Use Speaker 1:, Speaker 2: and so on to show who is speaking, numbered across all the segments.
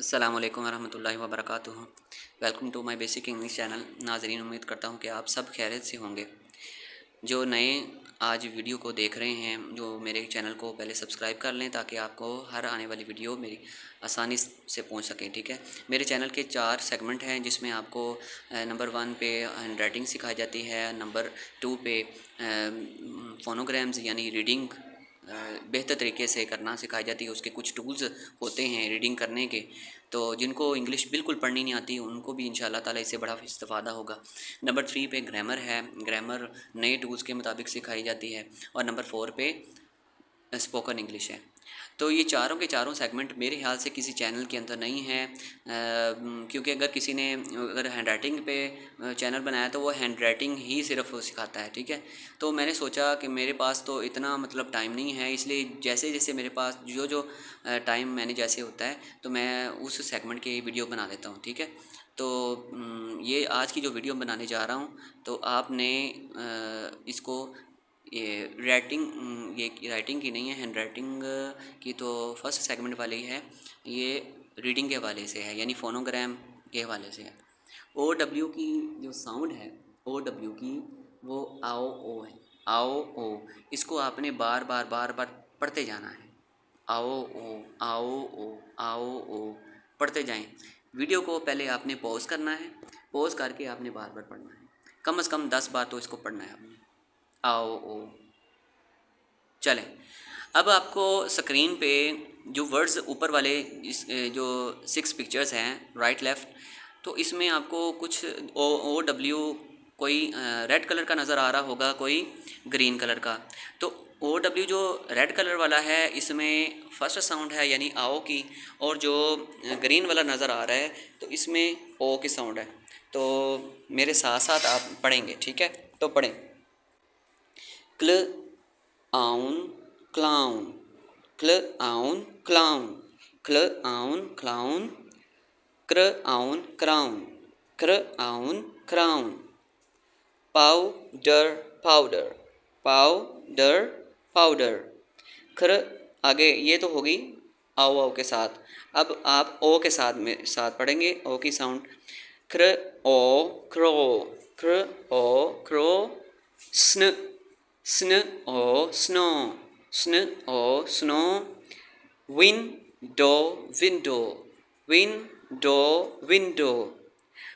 Speaker 1: अस्सलाम वालेकुम रहमतुल्लाहि व बरकातुहू। Welcome to my basic English channel. नाज़रीन, उम्मीद करता हूँ कि आप सब खैरियत से होंगे। जो नए आज वीडियो को देख रहे हैं, जो मेरे चैनल को पहले सब्सक्राइब कर लें ताकि आपको हर आने वाली वीडियो मेरी आसानी से पहुँच सके। ठीक है, मेरे चैनल के 4 सेगमेंट हैं जिसमें आपको नंबर 1 पे हैंड राइटिंग सिखाई जाती है, नंबर 2 पे फोनोग्राम्स यानी रीडिंग बेहतर तरीके से करना सिखाई जाती है। उसके कुछ टूल्स होते हैं रीडिंग करने के, तो जिनको इंग्लिश बिल्कुल पढ़नी नहीं आती उनको भी इंशाल्लाह ताला इससे बड़ा इस्तेफ़ादा होगा। नंबर 3 पे ग्रामर है, ग्रामर नए टूल्स के मुताबिक सिखाई जाती है। और नंबर 4 पे स्पोकन इंग्लिश है। तो ये चारों के चारों सेगमेंट मेरे ख्याल से किसी चैनल के अंदर नहीं है, क्योंकि अगर किसी ने अगर हैंड राइटिंग पे चैनल बनाया तो वो हैंड राइटिंग ही सिर्फ सिखाता है। ठीक है, तो मैंने सोचा कि मेरे पास तो इतना मतलब टाइम नहीं है, इसलिए जैसे जैसे मेरे पास जो टाइम मैंने जैसे होता है तो मैं उस सेगमेंट की वीडियो बना लेता हूँ। ठीक है, तो ये आज की जो वीडियो बनाने जा रहा हूँ तो आपने इसको ये राइटिंग की नहीं है, हैंड राइटिंग की तो फर्स्ट सेगमेंट वाली है। ये रीडिंग के हवाले से है, यानी फोनोग्राम के हवाले से है। ओ डब्ल्यू की जो साउंड है, ओ डब्ल्यू की, वो आओ ओ है। आओ ओ, इसको आपने बार बार बार बार पढ़ते जाना है। आओ ओ, आओ ओ, आओ ओ, पढ़ते जाएं। वीडियो को पहले आपने पॉज करना है, पॉज करके आपने बार बार पढ़ना है। कम से कम 10 बार तो इसको पढ़ना है आपने। आओ ओ। चलें, अब आपको स्क्रीन पे जो वर्ड्स ऊपर वाले जो 6 पिक्चर्स हैं राइट लेफ़्ट, तो इसमें आपको कुछ ओ डब्ल्यू कोई रेड कलर का नज़र आ रहा होगा, कोई ग्रीन कलर का। तो ओ डब्ल्यू जो रेड कलर वाला है इसमें फर्स्ट साउंड है यानी आओ की, और जो ग्रीन वाला नज़र आ रहा है तो इसमें ओ की साउंड है। तो मेरे साथ साथ आप पढ़ेंगे। ठीक है, तो पढ़ें। क्ल आउन क्लाउन, क्ल आउन क्लाउन, क्ल आउन क्लाउन, क्र आउन क्राउन, क्र आउन crown, powder powder, powder powder. क्र आगे ये तो होगी आओ आओ के साथ। अब आप ओ के साथ पढ़ेंगे, ओ की साउंड। क्र ओ क्रो, क्र ओ क्रो, स्न स्न O snow, S N O snow, window window, window window.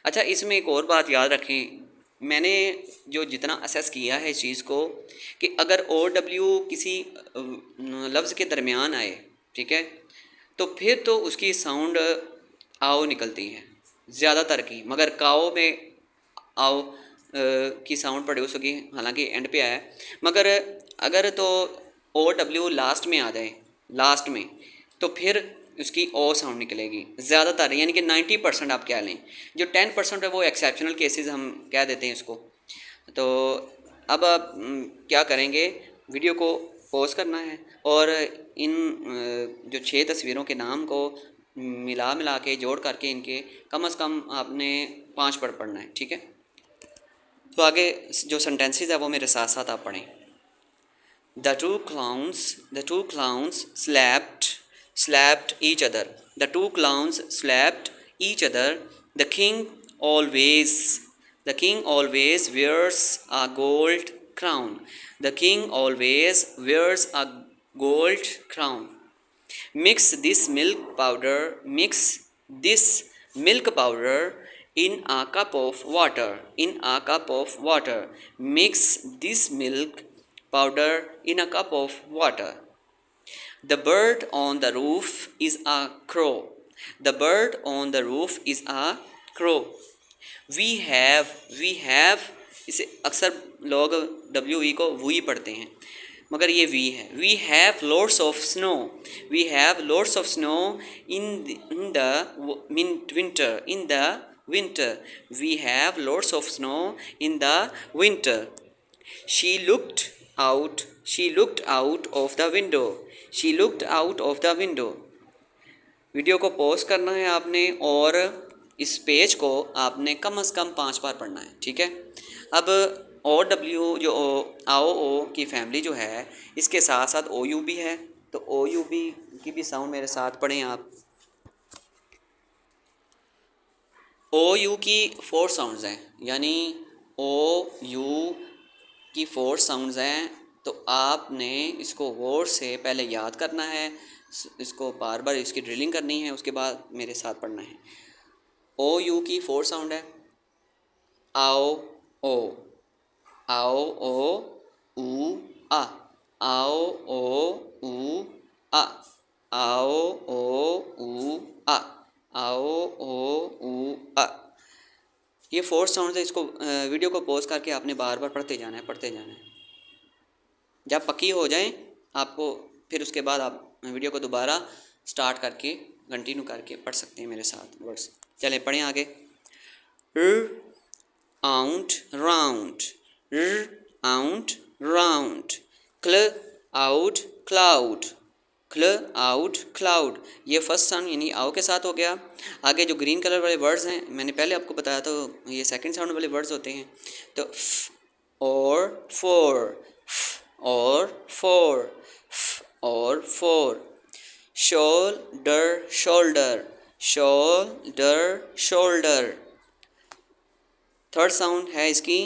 Speaker 1: अच्छा, इसमें एक और बात याद रखें, मैंने जो जितना असेस किया है इस चीज़ को, कि अगर ओ डब्ल्यू किसी लफ्ज़ के दरमियान आए, ठीक है, तो फिर तो उसकी साउंड आओ निकलती है ज़्यादातर की, मगर काओ में आओ की साउंड प्रोड्यूस होगी, हालांकि एंड पे आया है। मगर अगर तो ओ डब्ल्यू लास्ट में आ जाए, लास्ट में, तो फिर उसकी ओ साउंड निकलेगी ज़्यादातर, यानी कि 90% आप कह लें। जो 10% है वो एक्सेप्शनल केसेस हम कह देते हैं इसको। तो अब आप क्या करेंगे, वीडियो को पॉज करना है और इन जो 6 तस्वीरों के नाम को मिला मिला के जोड़ करके इनके कम से कम आपने 5 बार पढ़ना है। ठीक है, तो आगे जो सेंटेंसेस है वो मेरे साथ साथ आप पढ़ें। The two clowns slapped each other. The two clowns slapped each other. The king always, the king always wears a gold crown. The king always wears a gold crown. Mix this milk powder. Mix this milk powder in a cup of water. In a cup of water. Mix this milk powder in a cup of water. The bird on the roof is a crow. The bird on the roof is a crow. We have इसे अक्सर लोग W E को we पढ़ते हैं, मगर ये we है। We have loads of snow, we have loads of snow in the winter, in the winter, we have loads of snow in the winter. She looked out, she looked out of the window, she looked out of the window. Video को pause करना है आपने और इस page को आपने कम से कम 5 बार पढ़ना है। ठीक है, अब ओ डब्ल्यू जो आओ ओ की फैमिली जो है, इसके साथ साथ ओ यू भी है, तो ओ यू भी की भी साउंड मेरे साथ पढ़ें आप। ओ यू की 4 साउंड्स हैं, यानी ओ यू की 4 साउंड्स हैं। तो आपने इसको गौर से पहले याद करना है, इसको बार बार इसकी ड्रिलिंग करनी है, उसके बाद मेरे साथ पढ़ना है। ओ यू की 4 साउंड है, आओ ओ, आओ ओ ऊ आ, आओ ओ ऊ आ, आओ ओ ऊ आ, आओ ओ ऊ आ। ये 4 साउंड है। इसको वीडियो को पॉज करके आपने बार बार पढ़ते जाना है, पढ़ते जाना है। जब पक्की हो जाए आपको, फिर उसके बाद आप वीडियो को दोबारा स्टार्ट करके कंटिन्यू करके पढ़ सकते हैं मेरे साथ वर्ड्स। चलें पढ़ें आगे। र आउट राउंड, र आउट राउंड, क्ल आउट क्लाउड, क्ल आउट क्लाउड। ये फर्स्ट साउंड यानी आओ के साथ हो गया। आगे जो ग्रीन कलर वाले वर्ड्स हैं मैंने पहले आपको बताया था, ये सेकंड साउंड वाले वर्ड्स होते हैं। तो और फोर, और फोर, और four. Shoulder shoulder, shoulder shoulder. Third sound है इसकी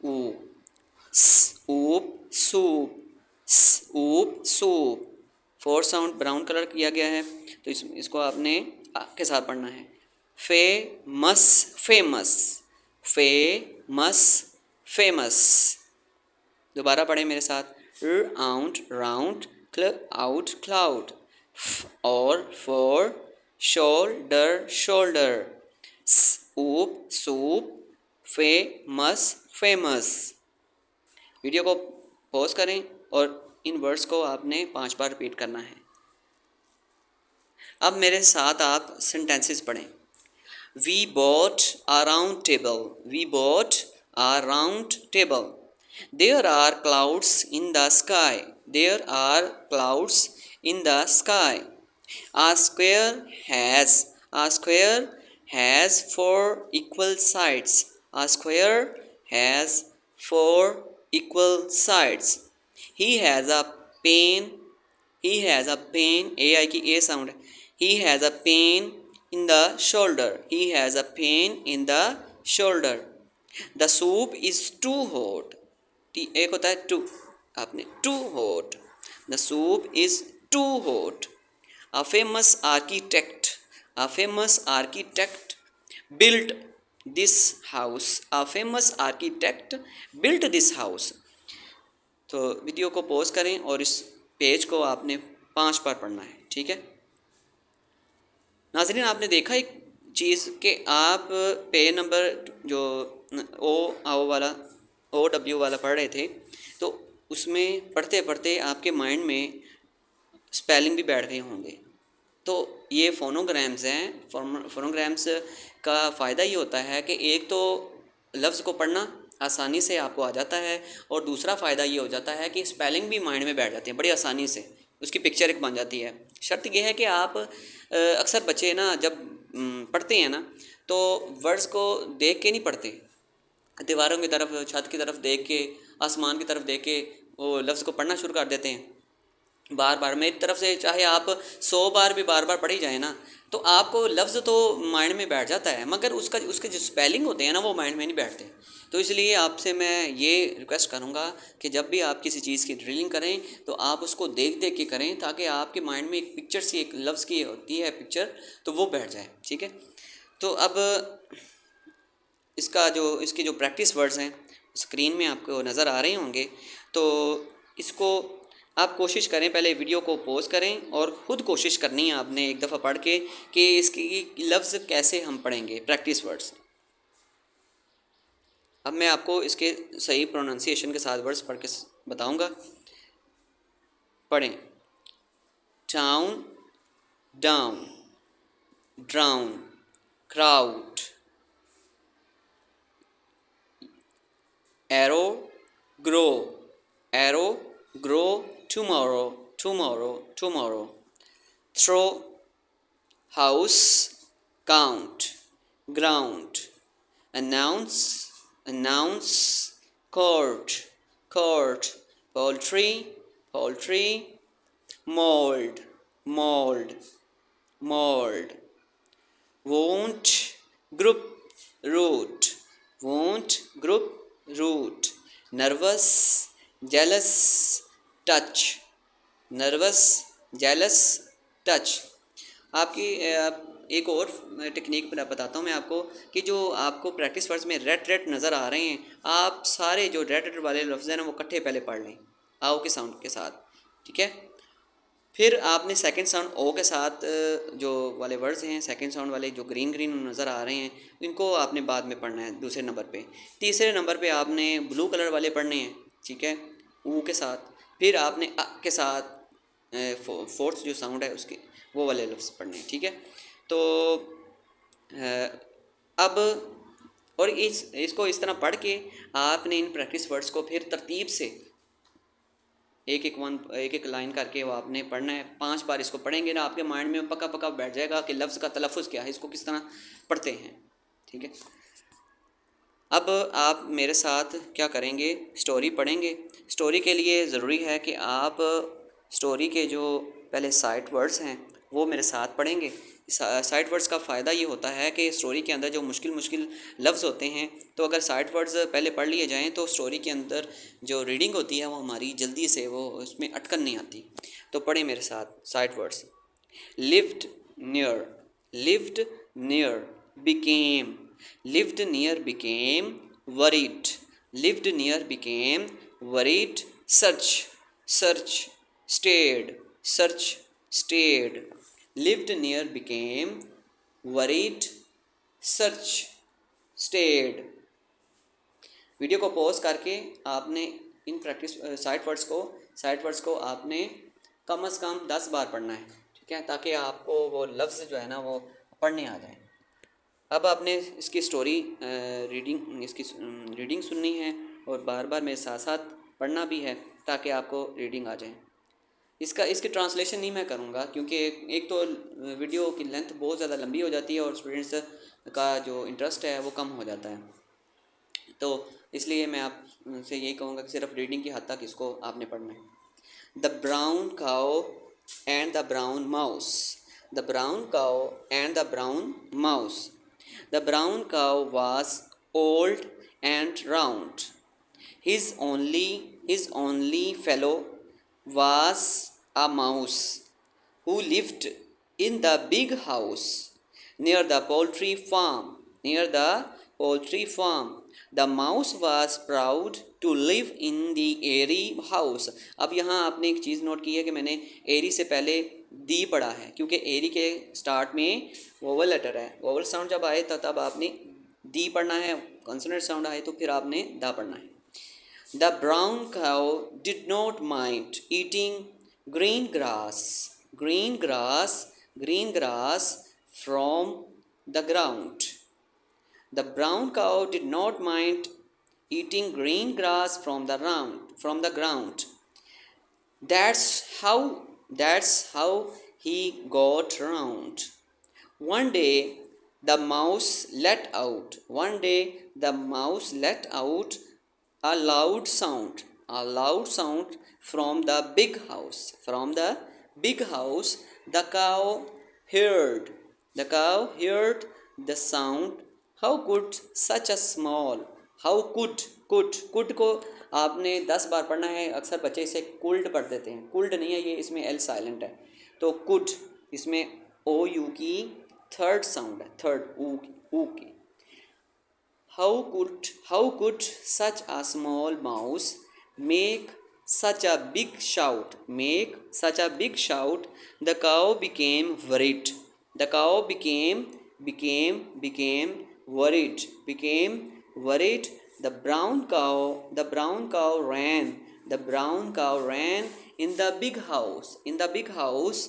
Speaker 1: ऊ, soup soup, soup soup. Fourth sound brown colour किया गया है, तो इसको आपने आ के साथ पढ़ना है। Famous famous, famous famous. दोबारा पढ़ें मेरे साथ। राउंड राउंड, क्ल आउट क्लाउड, और four, shoulder shoulder, soup soup, famous famous. Video को पॉज करें और इन वर्ड्स को आपने 5 बार रिपीट करना है। अब मेरे साथ आप सेंटेंसेस पढ़ें। We bought a round table, we bought a round table. There are clouds in the sky, there are clouds in the sky. A square has 4 equal sides, a square has 4 equal sides. He has a pen, he has a pen, ai की a sound है। He has a pain in the shoulder, he has a pain in the shoulder. The soup is too hot, एक होता है too, आपने too hot, the soup is too hot. A famous architect, a famous architect built this house, a famous architect built this house. तो video को pause करें और इस page को आपने 5 बार पढ़ना है, ठीक है नाज़रीन। आपने देखा एक चीज़ कि आप पेज नंबर जो ओ आओ वाला, ओ डब्ल्यू वाला पढ़ रहे थे, तो उसमें पढ़ते पढ़ते आपके माइंड में स्पेलिंग भी बैठ गए होंगे। तो ये फोनोग्राम्स हैं। फोनोग्राम्स का फ़ायदा ये होता है कि एक तो लफ्ज़ को पढ़ना आसानी से आपको आ जाता है, और दूसरा फ़ायदा ये हो जाता है कि स्पेलिंग भी माइंड में बैठ जाती है बड़ी आसानी से, उसकी पिक्चर एक बन जाती है। शर्त यह है कि आप अक्सर बच्चे ना जब पढ़ते हैं ना, तो वर्ड्स को देख के नहीं पढ़ते, दीवारों की तरफ, छत की तरफ देख के, आसमान की तरफ देख के वो लफ्ज़ को पढ़ना शुरू कर देते हैं बार बार। मेरी तरफ से चाहे आप 100 बार भी बार बार पढ़ी जाए ना, तो आपको लफ्ज़ तो माइंड में बैठ जाता है, मगर उसके जो स्पेलिंग होते हैं ना वो माइंड में नहीं बैठते। तो इसलिए आपसे मैं ये रिक्वेस्ट करूँगा कि जब भी आप किसी चीज़ की ड्रिलिंग करें तो आप उसको देख देख के करें, ताकि आपके माइंड में एक पिक्चर सी, एक लफ्ज़ की होती है पिक्चर, तो वो बैठ जाए, ठीक है। तो अब इसकी जो प्रैक्टिस वर्ड्स हैं स्क्रीन में आपको नज़र आ रहे होंगे, तो इसको आप कोशिश करें, पहले वीडियो को पॉज करें और ख़ुद कोशिश करनी है आपने एक दफ़ा पढ़ के कि इसकी लफ्ज़ कैसे हम पढ़ेंगे, प्रैक्टिस वर्ड्स। अब मैं आपको इसके सही प्रोनाउंसिएशन के साथ वर्ड्स पढ़ के बताऊंगा। पढ़ें। Town down, drown, crowd, arrow grow, arrow grow tomorrow, tomorrow, tomorrow. Throw house count, ground. Announce, announce, court, court. Poultry, poultry. Mold, mold, mold. Won't, group, root, won't, group, root, nervous, jealous, touch, nervous, jealous, touch। आपकी एक और technique बताता हूँ मैं आपको कि जो आपको प्रैक्टिस वर्ड्स में रेड रेड नज़र आ रहे हैं, आप सारे जो रेड रेड वाले लफ्ज़ हैं ना वो इकट्ठे पहले पढ़ लें आओ के साउंड के साथ, ठीक है। फिर आपने सेकंड साउंड ओ के साथ जो वाले वर्ड्स हैं, सेकंड साउंड वाले जो ग्रीन ग्रीन नज़र आ रहे हैं, इनको आपने बाद में पढ़ना है दूसरे नंबर पे। तीसरे नंबर पे आपने ब्लू कलर वाले पढ़ने हैं, ठीक है, ऊ के साथ। फिर आपने अ के साथ फोर्थ जो साउंड है उसके वो वाले लफ्ज़ पढ़ने हैं, ठीक है। तो अब और इसको इस तरह पढ़ के आपने इन प्रैक्टिस वर्ड्स को फिर तरतीब से एक एक लाइन करके वो आपने पढ़ना है। 5 बार इसको पढ़ेंगे ना, आपके माइंड में पक्का पक्का बैठ जाएगा कि लफ्ज़ का तलफ़ुज़ क्या है, इसको किस तरह पढ़ते हैं, ठीक है। अब आप मेरे साथ क्या करेंगे, स्टोरी पढ़ेंगे। स्टोरी के लिए ज़रूरी है कि आप स्टोरी के जो पहले साइट वर्ड्स हैं वो मेरे साथ पढ़ेंगे। साइट वर्ड्स का फ़ायदा ये होता है कि स्टोरी के अंदर जो मुश्किल मुश्किल लफ्ज़ होते हैं, तो अगर साइट वर्ड्स पहले पढ़ लिए जाएँ तो स्टोरी के अंदर जो रीडिंग होती है वो हमारी जल्दी से वो उसमें अटकन नहीं आती। तो पढ़ें मेरे साथ sight words. lived near, lived near, became, lived near became, worried, lived near became, worried, search, search, stayed, search, stayed, lived near became, worried, search, stayed। Video को पॉज करके आपने इन प्रैक्टिस साइट वर्ड्स को आपने कम से कम 10 बार पढ़ना है, ठीक है, ताकि आपको वो लफ्ज़ जो है ना वो पढ़ने आ जाए। अब आपने इसकी स्टोरी रीडिंग सुननी है और बार बार मेरे साथ साथ पढ़ना भी है ताकि आपको रीडिंग आ जाए। इसकी ट्रांसलेशन नहीं मैं करूँगा क्योंकि एक तो वीडियो की लेंथ बहुत ज़्यादा लंबी हो जाती है और स्टूडेंट्स का जो इंटरेस्ट है वो कम हो जाता है। तो इसलिए मैं आपसे यही कहूँगा कि सिर्फ रीडिंग की हद तक इसको आपने पढ़ना है। The brown cow and the brown mouse. The brown cow and the brown mouse. The brown cow was old and round. His only fellow was a mouse who lived in the big house near the poultry farm. Near the poultry farm. The mouse was proud to live in the airy house. अब यहाँ आपने एक चीज़ note की है कि मैंने एरी से पहले दी पढ़ा है क्योंकि एरी के स्टार्ट में वोवल लेटर है। वोवल साउंड जब आए तो तब आपने दी पढ़ना है, कॉन्सोनेंट साउंड आए तो फिर आपने दा पढ़ना है। The brown cow did not mind eating green grass, green grass, green grass from the ground. The brown cow did not mind eating green grass from the ground. That's how he got round. One day the mouse let out. One day the mouse let out a loud sound from the big house. From the big house, the cow heard the sound. How could such a small, how could को आपने 10 बार पढ़ना है। अक्सर बच्चे इसे cooled पढ़ देते हैं, कुल्ड नहीं है ये, इसमें एल साइलेंट है। तो कुड इसमें ओ यू की थर्ड साउंड है, थर्ड ऊ की। How could such a small mouse make such a big shout? The cow became worried. The cow became worried. The brown cow ran. The brown cow ran in the big house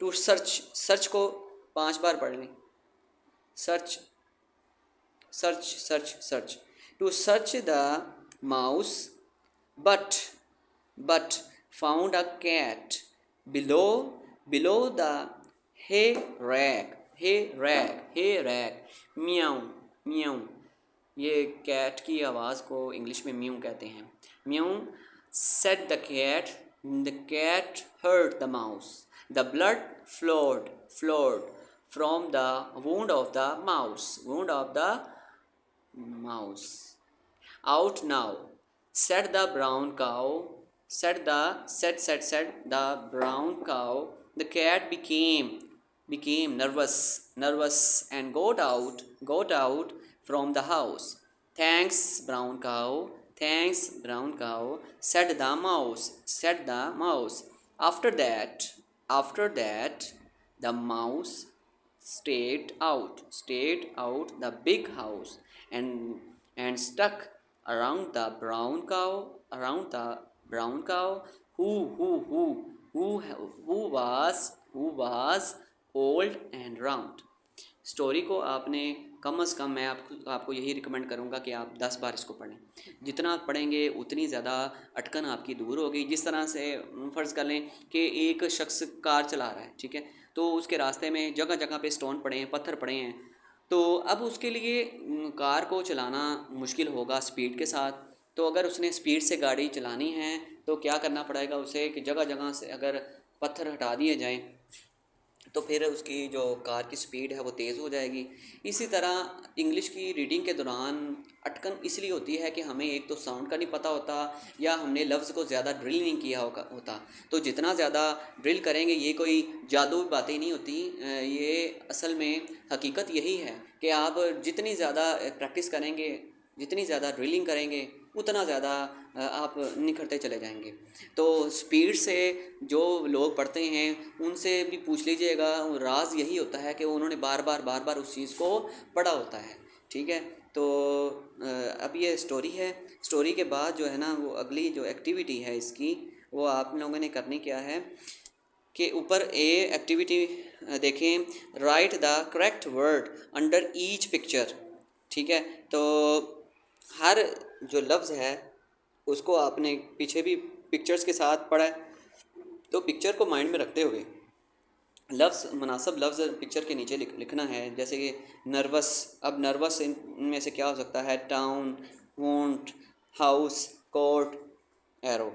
Speaker 1: to search. search को 5 बार पढ़ लें। search to search the mouse, but found a cat below the hay rack. meow ये cat की आवाज़ को English में mu कहते हैं। Mu said the cat heard the mouse. The blood flowed from the wound of the mouse. Wound of the mouse. Out now, said the brown cow. Said the brown cow. The cat became nervous and got out from the house. Thanks, brown cow. Thanks, brown cow, said the mouse. After that, the mouse stayed out the big house and stuck around the brown cow who who who who was old and round. Story को आपने कम से कम, मैं आपको यही recommend करूँगा कि आप 10 बार इसको पढ़ें। जितना आप पढ़ेंगे उतनी ज़्यादा अटकन आपकी दूर होगी। जिस तरह से फ़र्ज़ कर लें कि एक शख्स कार चला रहा है, ठीक है, तो उसके रास्ते में जगह जगह पे स्टोन पड़े हैं, पत्थर पड़े हैं, तो अब उसके लिए कार को चलाना मुश्किल होगा स्पीड के साथ। तो अगर उसने स्पीड से गाड़ी चलानी है तो क्या करना पड़ेगा उसे कि जगह जगह से अगर पत्थर हटा दिए जाएँ तो फिर उसकी जो कार की स्पीड है वो तेज़ हो जाएगी। इसी तरह इंग्लिश की रीडिंग के दौरान अटकन इसलिए होती है कि हमें एक तो साउंड का नहीं पता होता या हमने लफ्ज़ को ज़्यादा ड्रिल नहीं किया होता। तो जितना ज़्यादा ड्रिल करेंगे, ये कोई जादू बातें नहीं होती, ये असल में हकीकत यही है कि आप जितनी ज़्यादा प्रैक्टिस करेंगे, जितनी ज़्यादा ड्रिलिंग करेंगे, उतना ज़्यादा आप निखरते चले जाएंगे। तो स्पीड से जो लोग पढ़ते हैं उनसे भी पूछ लीजिएगा, राज यही होता है कि उन्होंने बार बार उस चीज़ को पढ़ा होता है, ठीक है। तो अब ये स्टोरी है। स्टोरी के बाद जो है ना, वो अगली जो एक्टिविटी है इसकी, वो आप लोगों ने करनी क्या है कि ऊपर ए एक्टिविटी देखें, right the correct word under each picture, ठीक है। तो हर जो लफ्ज़ है उसको आपने पीछे भी पिक्चर्स के साथ पढ़ा है, तो पिक्चर को माइंड में रखते हुए लफ्ज़, मुनासिब लफ्ज़ पिक्चर के नीचे लिखना है। जैसे कि नर्वस, अब नर्वस इनमें से क्या हो सकता है? Town, won't, house, court, arrow.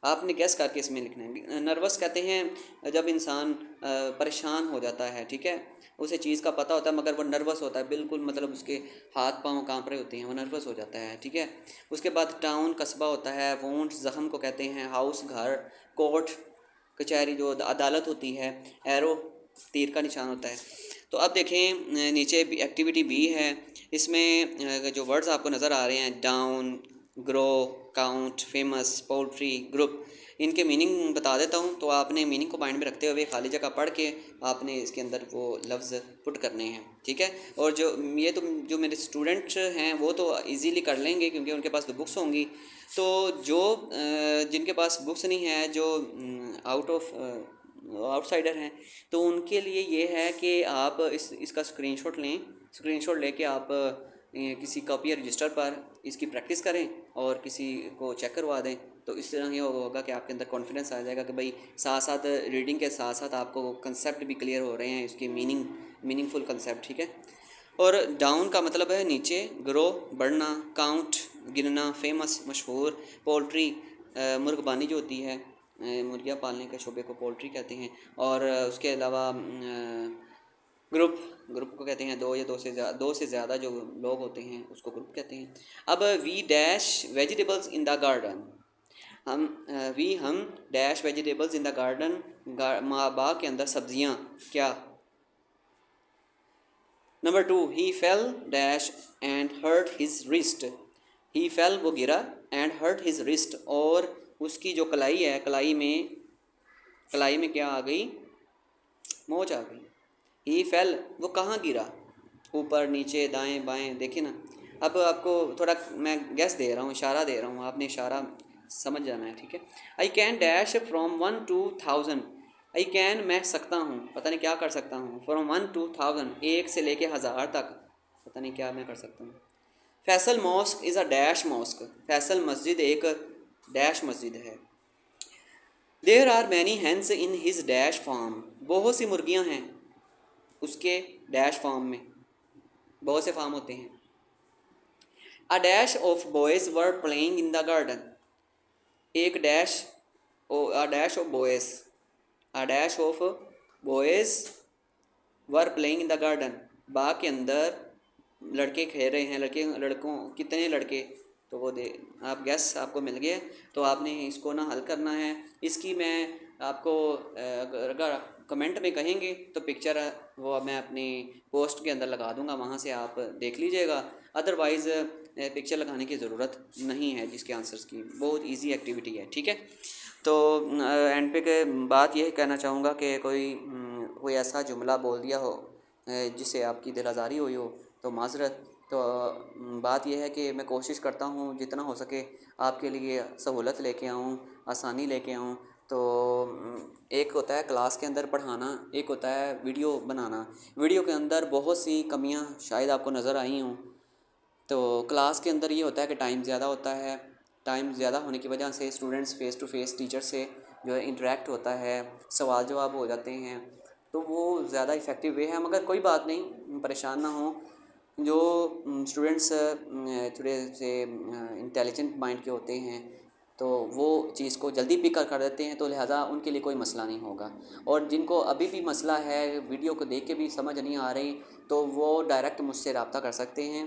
Speaker 1: आपने गैस करके इसमें लिखना है। नर्वस कहते हैं जब इंसान परेशान हो जाता है, ठीक है, उसे चीज़ का पता होता है मगर वो नर्वस होता है, बिल्कुल मतलब उसके हाथ पांव कांप रहे होते हैं, वो नर्वस हो जाता है, ठीक है। उसके बाद टाउन कस्बा होता है, वोंट ज़ख्म को कहते हैं, हाउस घर, कोर्ट कचहरी जो अदालत होती है, एरो तीर का निशान होता है। तो अब देखें नीचे एक्टिविटी बी है, इसमें जो वर्ड्स आपको नज़र आ रहे हैं, down, grow, count, famous, poultry, group, इनके मीनिंग बता देता हूँ। तो आपने मीनिंग को माइंड में रखते हुए खाली जगह पढ़ के आपने इसके अंदर वो लफ्ज़ पुट करने हैं, ठीक है। और जो मेरे स्टूडेंट हैं वो तो इजीली कर लेंगे क्योंकि उनके पास तो बुक्स होंगी। तो जो जिनके पास बुक्स नहीं है, जो आउटसाइडर हैं, तो उनके लिए ये है कि आप इसका स्क्रीनशॉट लेके आप किसी कॉपी या रजिस्टर पर इसकी प्रैक्टिस करें और किसी को चेक करवा दें। तो इस तरह ये होगा कि आपके अंदर कॉन्फिडेंस आ जाएगा कि भाई साथ साथ रीडिंग के साथ साथ आपको कंसेप्ट भी क्लियर हो रहे हैं, इसके मीनिंगफुल कंसेप्ट, ठीक है। और डाउन का मतलब है नीचे, ग्रो बढ़ना, काउंट गिनना, फेमस मशहूर, पोल्ट्री मुर्गबानी जो होती है, मुर्गियाँ पालने के शोबे को पोल्ट्री कहते हैं। और उसके अलावा ग्रुप को कहते हैं दो से ज़्यादा जो लोग होते हैं उसको ग्रुप कहते हैं। अब we dash vegetables in the garden, हम dash vegetables in the garden, बाग के अंदर सब्जियां क्या। Number 2, he fell dash and hurt his wrist, he fell वो गिरा, एंड हर्ट हिज रिस्ट और उसकी जो कलाई है, कलाई में क्या आ गई? मोच आ गई। ही फेल वो कहाँ गिरा? ऊपर, नीचे, दाएं बाएं, देखे ना। अब आपको थोड़ा मैं गैस दे रहा हूँ, इशारा दे रहा हूँ, आपने इशारा समझ जाना है, ठीक है। I can dash from 1 to 1000, I can मैं सकता हूँ, पता नहीं क्या कर सकता हूँ, फ्रॉम 1 to 1000 1 से लेके 1000 तक, पता नहीं क्या मैं कर सकता हूँ। Faisal mosque is a dash mosque, Faisal मस्जिद एक डैश मस्जिद है। There are many hens in his dash farm, बहुत सी मुर्गियाँ हैं उसके डैश फार्म में, बहुत से फार्म होते हैं। A dash of boys were playing in the garden, एक dash of boys, a dash of boys were playing in the garden, बाग के अंदर लड़के खेल रहे हैं, लड़कों कितने लड़के, तो वो दे आप गैस आपको मिल गया। तो आपने इसको ना हल करना है। इसकी मैं आपको अगर कमेंट में कहेंगे तो पिक्चर वो मैं अपनी पोस्ट के अंदर लगा दूंगा, वहाँ से आप देख लीजिएगा। अदरवाइज़ पिक्चर लगाने की ज़रूरत नहीं है जिसके आंसर्स की, बहुत इजी एक्टिविटी है, ठीक है। तो एंड पे के बात यही कहना चाहूँगा कि कोई ऐसा जुमला बोल दिया हो जिससे आपकी दिल आज़ारी हुई हो तो माज़रत। तो बात यह है कि मैं कोशिश करता हूँ जितना हो सके आपके लिए सहूलत लेके आऊँ, आसानी लेके आऊँ। तो एक होता है क्लास के अंदर पढ़ाना, एक होता है वीडियो बनाना। वीडियो के अंदर बहुत सी कमियाँ शायद आपको नज़र आई हों। तो क्लास के अंदर ये होता है कि टाइम ज़्यादा होता है, टाइम ज़्यादा होने की वजह से students face to face teacher से जो है इंटरेक्ट होता है, सवाल जवाब हो जाते हैं, तो वो ज़्यादा इफ़ेक्टिव वे है। मगर कोई बात नहीं, परेशान ना हो। जो स्टूडेंट्स थोड़े से इंटेलिजेंट माइंड के होते हैं तो वो चीज़ को जल्दी पिक कर देते हैं, तो लिहाजा उनके लिए कोई मसला नहीं होगा। और जिनको अभी भी मसला है, वीडियो को देख के भी समझ नहीं आ रही, तो वो डायरेक्ट मुझसे रब्ता कर सकते हैं।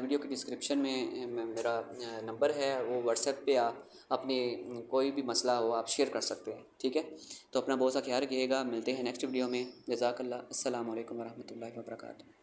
Speaker 1: वीडियो के डिस्क्रिप्शन में मेरा नंबर है, वो व्हाट्सएप पे आप अपनी कोई भी मसला हो आप शेयर कर सकते हैं, ठीक है। तो अपना बहुत सा ख्याल रखिएगा, मिलते हैं नेक्स्ट वीडियो में। जज़ाकल्लाह, अस्सलाम वालेकुम रहमतुल्लाहि व बरकातहू।